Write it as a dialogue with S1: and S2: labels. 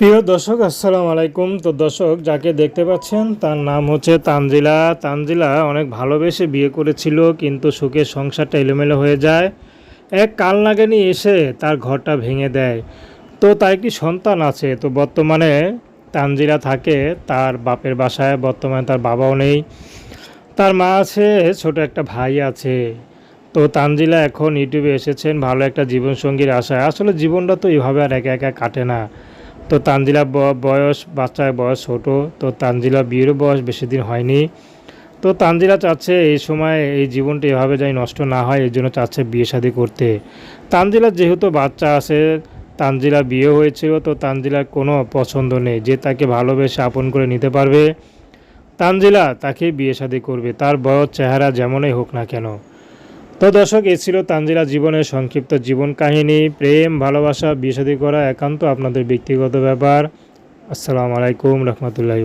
S1: প্রিয় দর্শক, আসসালামু আলাইকুম। তো দর্শক, যাকে দেখতে পাচ্ছেন তার নাম হচ্ছে তানজিলা। তানজিলা অনেক ভালোবেসে বিয়ে করেছিল, কিন্তু সুখের সংসারটা এলোমেলো হয়ে যায়। এক কালনাগিনী এসে তার ঘরটা ভেঙে দেয়। তো তার একটি সন্তান আছে। তো বর্তমানে তানজিলা থাকে তার বাপের বাসায়। বর্তমানে তার বাবাও নেই, তার মা আছে, ছোট একটা ভাই আছে। তো তানজিলা এখন ইউটিউবে এসেছেন ভালো একটা জীবনসঙ্গীর আশায়। আসলে জীবনটা তো এইভাবে আর একা একা কাটে না। তো তানজিলা বয়স, বাচ্চার বয়স ছোটো। তো তানজিলা বিয়েরও বয়স বেশি দিন হয়নি। তো তানজিলা চাচ্ছে এই সময় এই জীবনটা এভাবে যাই নষ্ট না হয়, এই জন্য চাচ্ছে বিয়ে শাদী করতে। তানজিলার যেহেতু বাচ্চা আছে, তানজিলা বিয়ে হয়েছিল, তো তানজিলার কোনো পছন্দ নেই যে তাকে ভালোবেসে আপন করে নিতে পারবে। তানজিলা তাকে বিয়ে শাদী করবে, তার বয়স চেহারা যেমনই হোক না কেন। তো দর্শক, এই ছিল তানজিলা জীবনের সংক্ষিপ্ত জীবন কাহিনী। প্রেম, ভালোবাসা, বিয়ে শাদী করা একান্ত আপনাদের ব্যক্তিগত ব্যাপার। আসসালামু আলাইকুম রহমতুল্লাহি।